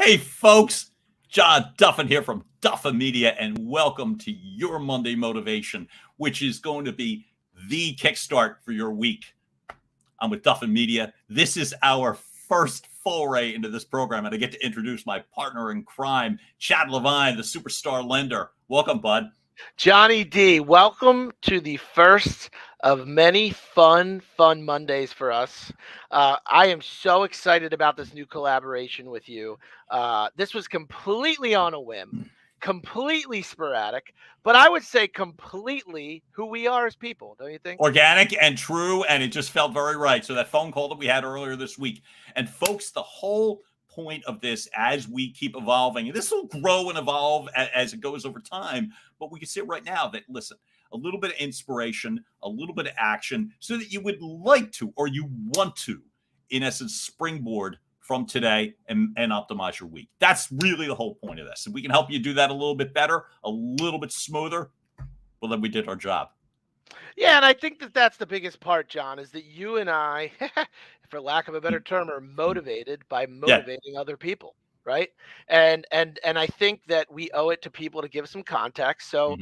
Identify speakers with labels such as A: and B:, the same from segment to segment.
A: Hey, folks, John Duffin here from Duffin Media, and welcome to your Monday Motivation, which is going to be the kickstart for your week. I'm with Duffin Media. This is our first foray into this program, and I get to introduce my partner in crime, Chad Levine, the SuperStar lender. Welcome, bud.
B: Johnny D, welcome to the first of many fun Mondays for us. I am so excited about this new collaboration with you. This was completely on a whim, completely sporadic, but I would say completely who we are as people, don't you think?
A: Organic and true, and it just felt very right. So that phone call that we had earlier this week. And folks, the whole point of this, as we keep evolving, and this will grow and evolve as it goes over time, but we can see right now that, listen, a little bit of inspiration, a little bit of action, so that you would like to, or you want to, in essence, springboard from today and optimize your week. That's really the whole point of this. If we can help you do that a little bit better, a little bit smoother, well, then we did our job.
B: Yeah, and I think that that's the biggest part, John, is that you and I, for lack of a better term, are motivated by motivating other people, right? And I think that we owe it to people to give some context. So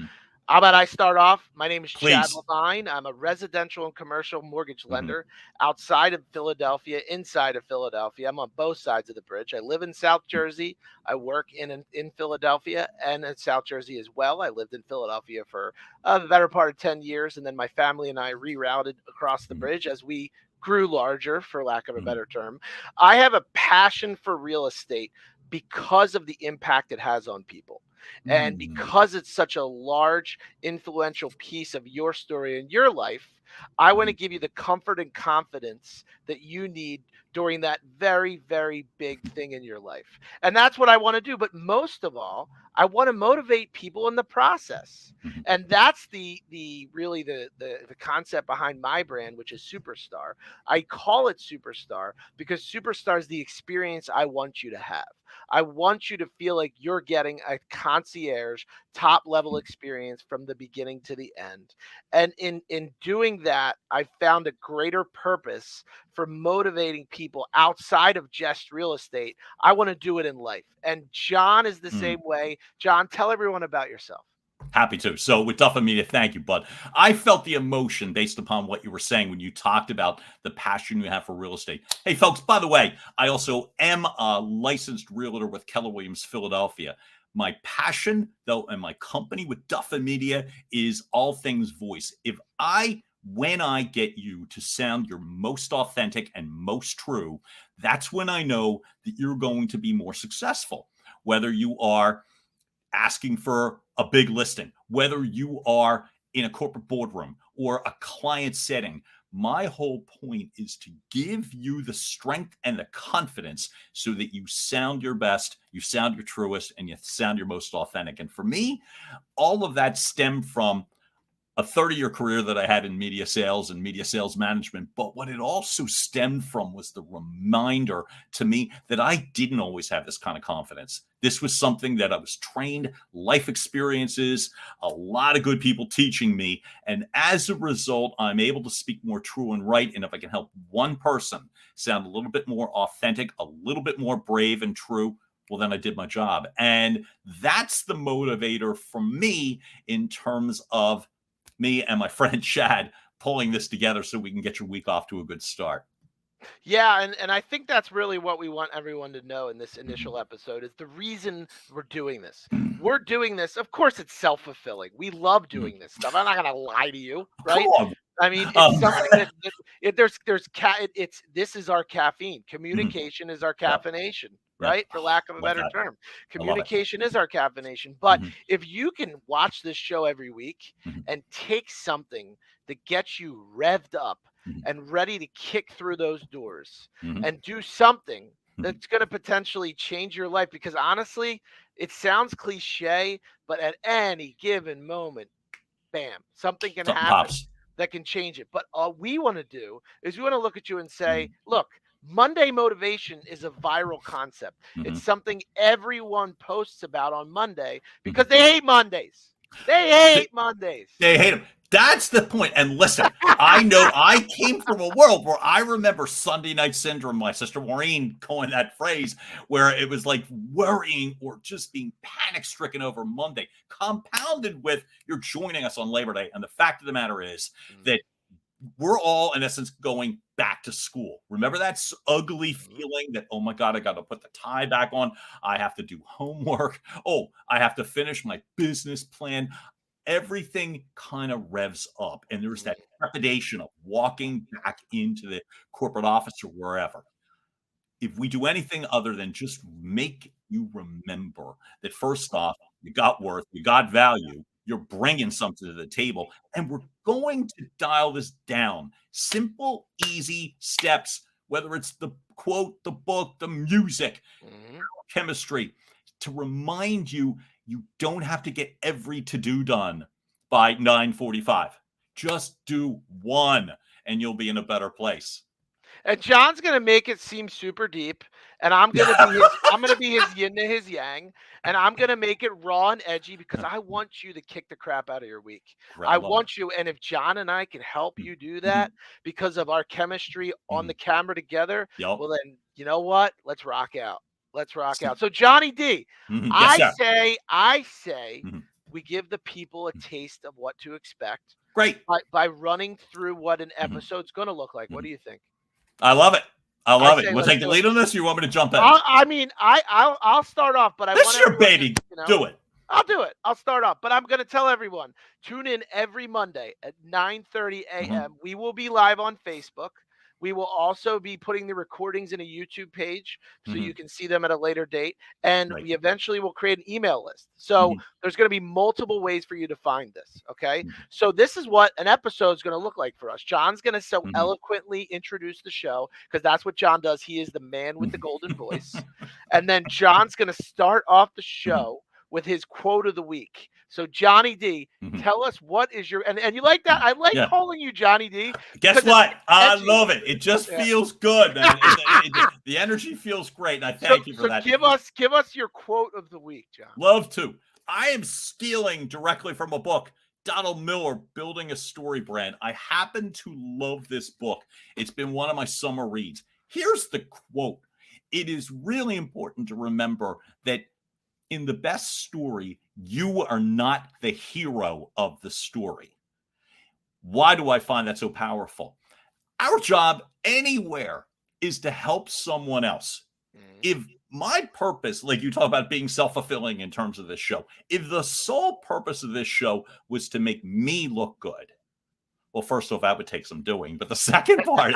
B: how about I start off? My name is Chad Levine. I'm a residential and commercial mortgage lender outside of Philadelphia, inside of Philadelphia. I'm on both sides of the bridge. I live in South Jersey. I work in Philadelphia and in South Jersey as well. I lived in Philadelphia for the better part of 10 years, and then my family and I rerouted across the bridge as we grew larger, for lack of a better term. I have a passion for real estate because of the impact it has on people. And because it's such a large, influential piece of your story and your life, I want to give you the comfort and confidence that you need during that very, very big thing in your life. And that's what I want to do. But most of all, I want to motivate people in the process. And that's the concept behind my brand, which is SuperStar. I call it SuperStar because SuperStar is the experience I want you to have. I want you to feel like you're getting a concierge top level experience from the beginning to the end. And in doing that, I found a greater purpose for motivating people outside of just real estate. I want to do it in life. And John is the same way. John, tell everyone about yourself.
A: Happy to. So with Duffin Media, thank you, bud. I felt the emotion based upon what you were saying when you talked about the passion you have for real estate. Hey, folks, by the way, I also am a licensed realtor with Keller Williams Philadelphia. My passion, though, and my company with Duffin Media is all things voice. When I get you to sound your most authentic and most true, that's when I know that you're going to be more successful. Whether you are asking for a big listing, whether you are in a corporate boardroom or a client setting, my whole point is to give you the strength and the confidence so that you sound your best, you sound your truest, and you sound your most authentic. And for me, all of that stemmed from a 30-year career that I had in media sales and media sales management. But what it also stemmed from was the reminder to me that I didn't always have this kind of confidence. This was something that I was trained, life experiences, a lot of good people teaching me. And as a result, I'm able to speak more true and right. And if I can help one person sound a little bit more authentic, a little bit more brave and true, well, then I did my job. And that's the motivator for me in terms of me and my friend Chad pulling this together so we can get your week off to a good start.
B: Yeah, and I think that's really what we want everyone to know in this initial episode is the reason we're doing this. We're doing this, of course it's self-fulfilling. We love doing this stuff. I'm not going to lie to you, right? I mean, it's something that this is our caffeine. Communication is our caffeination, right? For lack of a better term. Communication is our caffeination. But if you can watch this show every week and take something that gets you revved up and ready to kick through those doors and do something that's going to potentially change your life, because honestly, it sounds cliche, but at any given moment, bam, something can happen that can change it. But all we want to do is we want to look at you and say, look, Monday motivation is a viral concept. It's something everyone posts about on Monday because they hate Mondays. They hate Mondays.
A: They hate them. That's the point. And listen, I know I came from a world where I remember Sunday night syndrome, my sister Maureen coined that phrase, where it was like worrying or just being panic stricken over Monday, compounded with you're joining us on Labor Day. And the fact of the matter is that we're all, in essence, going back to school. Remember that ugly feeling that, oh my God, I got to put the tie back on. I have to do homework. Oh, I have to finish my business plan. Everything kind of revs up. And there's that trepidation of walking back into the corporate office or wherever. If we do anything other than just make you remember that, first off, you got worth, you got value, you're bringing something to the table, and we're going to dial this down. Simple, easy steps, whether it's the quote, the book, the music, chemistry, to remind you you don't have to get every to-do done by 9:45. Just do one, and you'll be in a better place.
B: And John's gonna make it seem super deep, and I'm gonna be his yin to his yang, and I'm gonna make it raw and edgy because I want you to kick the crap out of your week. I want you, and if John and I can help you do that because of our chemistry on the camera together, well then you know what? Let's rock out. Let's rock out. So Johnny D,
A: Yes,
B: I say we give the people a taste of what to expect.
A: Great.
B: By running through what an episode's gonna look like. What do you think?
A: I love it. I love it. We'll take the lead on this. Or you want me to jump in?
B: I mean, I'll start off, but
A: this is your baby. Do it.
B: I'll do it. I'll start off, but I'm going to tell everyone: tune in every Monday at 9:30 a.m. We will be live on Facebook. We will also be putting the recordings in a YouTube page so you can see them at a later date. And we eventually will create an email list. So there's going to be multiple ways for you to find this. Okay. So this is what an episode is going to look like for us. John's going to so eloquently introduce the show because that's what John does. He is the man with the golden voice. And then John's going to start off the show with his quote of the week. So Johnny D, tell us what is your and you like that? I like calling you Johnny D.
A: Guess what? I love it. It just feels good. The energy feels great, and I thank you for that.
B: Give us your quote of the week, John.
A: Love to. I am stealing directly from a book. Donald Miller, Building a Story Brand. I happen to love this book. It's been one of my summer reads. Here's the quote. It is really important to remember that in the best story, you are not the hero of the story. Why do I find that so powerful? Our job anywhere is to help someone else. If my purpose, like you talk about being self-fulfilling in terms of this show, if the sole purpose of this show was to make me look good, well, first off, that would take some doing. But the second part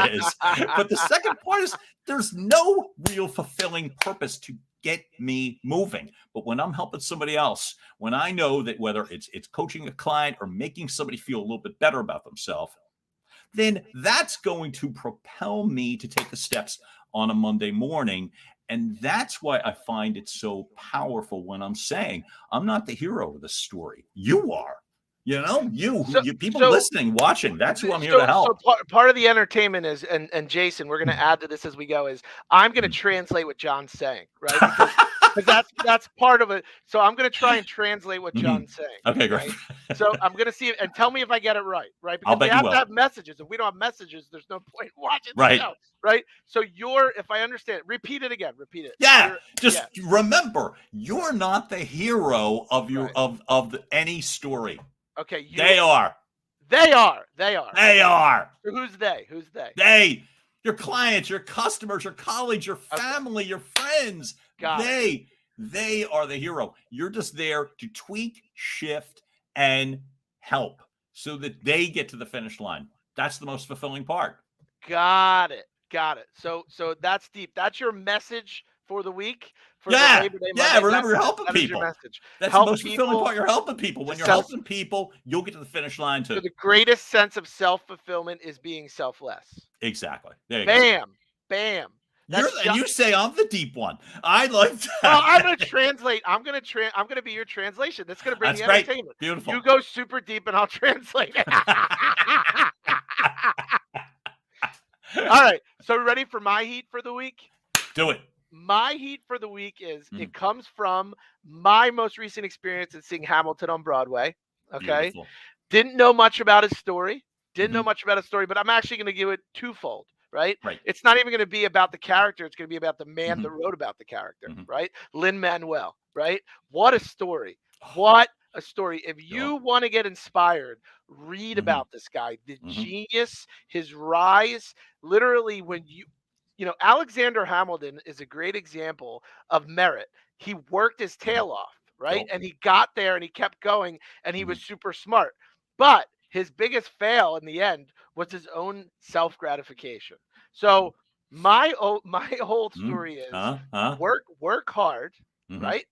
A: is there's no real fulfilling purpose to get me moving. But when I'm helping somebody else, when I know that whether it's coaching a client or making somebody feel a little bit better about themselves, then that's going to propel me to take the steps on a Monday morning. And that's why I find it so powerful when I'm saying I'm not the hero of the story. You are. You know, people listening, watching, that's who I'm here to help.
B: So part of the entertainment is, and Jason, we're going to add to this as we go, is I'm going to translate what John's saying, right? Because that's part of it. So I'm going to try and translate what John's saying.
A: Okay, great.
B: Right? So I'm going to see it, and tell me if I get it right? Because we have to have messages. If we don't have messages, there's no point in watching the show, right? So if I understand, repeat it again. Repeat it.
A: Yeah, remember, you're not the hero of your of any story.
B: Okay,
A: They are.
B: So who's they?
A: They, your clients, your customers, your colleagues, your family, your friends. They are the hero. You're just there to tweak, shift, and help so that they get to the finish line. That's the most fulfilling part.
B: Got it. So that's deep. That's your message for the week. For the Labor Day Monday.
A: Remember, you're helping people. That's the most fulfilling part. You're helping people. When you're helping people, you'll get to the finish line too.
B: So the greatest sense of self-fulfillment is being selfless.
A: Exactly. There you
B: go. Bam.
A: And you say I'm the deep one. I like that.
B: Well, I'm going to translate. I'm going to be your translation. That's going to bring the entertainment.
A: Great. Beautiful.
B: You go super deep, and I'll translate it. All right. So ready for my heat for the week?
A: Do it.
B: My heat for the week is it comes from my most recent experience in seeing Hamilton on Broadway. Okay.
A: Beautiful.
B: Didn't know much about his story. Didn't know
A: Mhm.
B: much about his story, but I'm actually going to give it twofold, right?
A: Right.
B: It's not even going to be about the character. It's going to be about the man that
A: Mhm.
B: wrote about the character,
A: Mhm.
B: right? Lin-Manuel, right? What a story. What a story. If
A: Yeah.
B: you want to get inspired, read
A: Mhm.
B: about this guy, the
A: Mhm.
B: genius, his rise. Literally, when Alexander Hamilton is a great example of merit. He worked his
A: Mhm.
B: tail off, right?
A: Yep.
B: And he got there and he kept going and he was
A: Mhm.
B: super smart. But his biggest fail in the end was his own self gratification. So my whole
A: Mhm.
B: story is
A: Huh?
B: work hard,
A: Mhm.
B: right?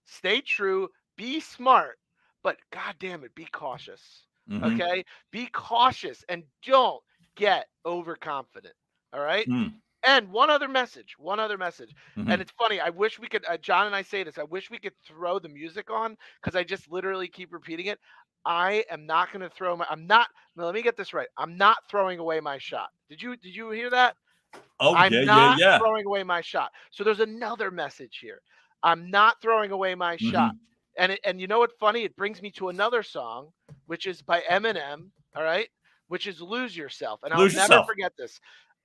B: Stay true, be smart, but god damn it, be cautious.
A: Mhm.
B: Okay? Be cautious and don't get overconfident. All right?
A: Mm.
B: And one other message. And
A: Mhm.
B: it's funny. I wish we could. John and I say this. I wish we could throw the music on because I just literally keep repeating it. I am not going to throw my. I'm not. No, let me get this right. I'm not throwing away my shot. Did you hear that?
A: Oh,
B: I'm
A: yeah.
B: not
A: Yeah.
B: throwing away my shot. So there's another message here. I'm not throwing away my shot.
A: Mhm.
B: And you know what's funny? It brings me to another song, which is by Eminem. All right, which is "Lose Yourself," and I'll
A: Lose
B: never
A: yourself.
B: forget this.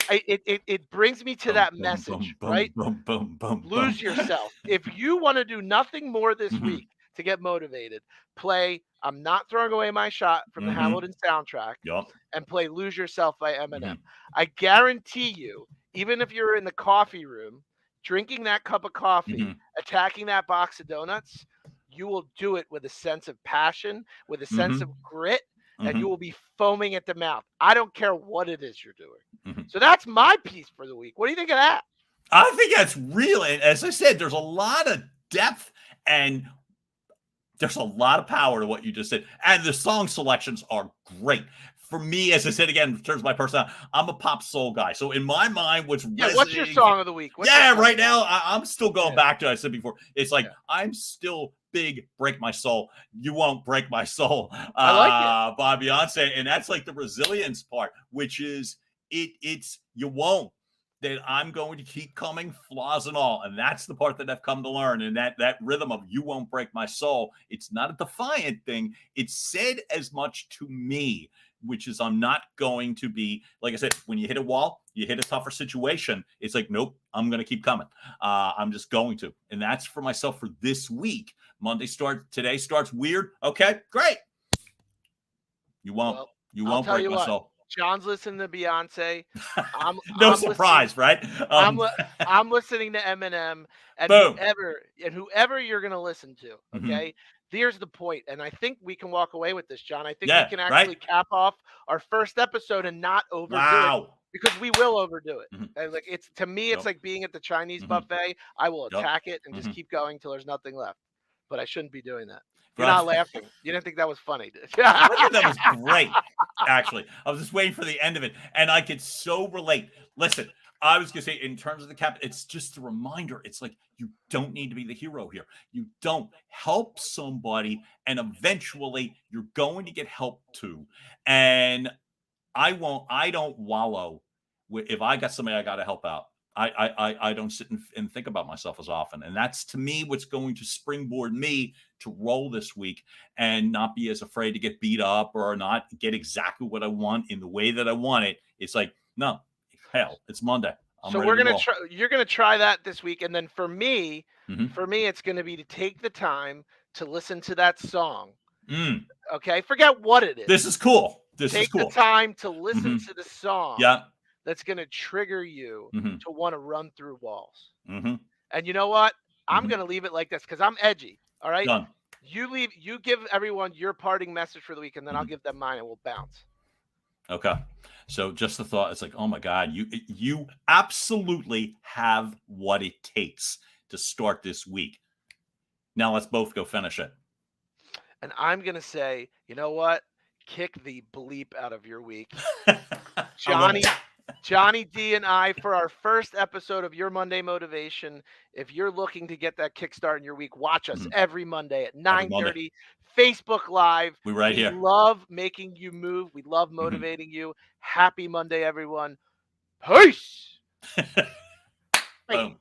B: It brings me to
A: Boom,
B: that
A: boom, boom,
B: message, right?
A: boom, boom, boom, boom, boom.
B: Lose yourself. If you want to do nothing more this
A: Mhm.
B: week to get motivated, play "I'm Not Throwing Away My Shot" from the
A: Mhm.
B: Hamilton soundtrack
A: Yep.
B: and play "Lose Yourself" by Eminem.
A: Mhm.
B: I guarantee you, even if you're in the coffee room, drinking that cup of coffee,
A: Mhm.
B: attacking that box of donuts, you will do it with a sense of passion, with a sense of
A: Mhm.
B: grit, and you
A: Mhm.
B: will be foaming at the mouth. I don't care what it is you're doing.
A: Mhm.
B: So that's my piece for the week. What do you think of that?
A: I think that's real, and as I said, there's a lot of depth and there's a lot of power to what you just said, and the song selections are great. For me, as I said again, in terms of my personality, I'm a pop soul guy. So in my mind, what's
B: Yeah, what's your
A: resonating
B: song of the week? What's your
A: yeah,
B: song
A: right
B: of the week?
A: now, I'm still going
B: Yeah,
A: back to what I said before. It's like
B: yeah.
A: I'm still big break my soul. You won't break my soul,
B: I like it.
A: by Beyonce. And that's like the resilience part, which is it's you won't. That I'm going to keep coming, flaws and all. And that's the part that I've come to learn. And that rhythm of you won't break my soul, it's not a defiant thing. It's said as much to me, which is I'm not going to be, like I said, when you hit a wall, you hit a tougher situation. It's like, nope, I'm going to keep coming. I'm just going to. And that's for myself for this week. Today starts weird. Okay, great. You won't.
B: Well,
A: You
B: I'll
A: won't
B: tell
A: break
B: you
A: my
B: what.
A: soul.
B: John's listening to Beyonce. I'm
A: No
B: I'm listening.
A: surprise, right?
B: I'm li- I'm listening to Eminem and
A: Boom.
B: whoever you're gonna listen to.
A: Mhm.
B: Okay, here's the point, and I think we can walk away with this, John. I think we
A: Yeah,
B: can
A: right?
B: actually cap off our first episode and not overdo it
A: Wow.
B: because we will overdo it.
A: Mhm.
B: And like it's to me, it's
A: Yep.
B: like being at the Chinese
A: Mhm.
B: buffet. I will
A: Yep.
B: attack it and just
A: Mhm.
B: keep going till there's nothing left. But I shouldn't be doing that. You're
A: Right.
B: not laughing. You didn't think that was funny.
A: I thought that was great, actually. I was just waiting for the end of it, and I could so relate. Listen, I was gonna say, in terms of the cap, it's just a reminder. It's like you don't need to be the hero here. You don't help somebody, and eventually you're going to get help too. And I won't. I don't wallow. If I got somebody I got to help out, I don't sit and think about myself as often, and that's to me what's going to springboard me to roll this week and not be as afraid to get beat up or not get exactly what I want in the way that I want it. It's like no, hell, it's Monday. I'm
B: So
A: ready
B: we're
A: to
B: gonna
A: roll.
B: try. You're gonna try that this week, and then
A: Hmm.
B: for me, it's gonna be to take the time to listen to that song.
A: Mm,
B: Okay, forget what it
A: this
B: is.
A: is cool. This is
B: Take the
A: cool.
B: time to listen
A: Hmm.
B: to the song
A: Yeah.
B: that's gonna trigger you
A: Hmm.
B: to want to run through walls.
A: Hmm.
B: And you know what? I'm
A: Hmm.
B: gonna leave it like this because I'm edgy. All right.
A: Done.
B: You give everyone your parting message for the week, and then I'll
A: Hmm.
B: give them mine, and we'll bounce.
A: Okay. So just the thought, it's like, oh my God, you absolutely have what it takes to start this week. Now let's both go finish it.
B: And I'm gonna say, you know what? Kick the bleep out of your week.
A: I love it.
B: Johnny D and I for our first episode of Your Monday Motivation. If you're looking to get that kickstart in your week, watch us
A: Mhm.
B: every Monday at
A: Every Monday.
B: 9:30, Facebook Live.
A: We right
B: We
A: here.
B: love making you move. We love
A: Mhm.
B: motivating you. Happy Monday, everyone. Peace.
A: Boom.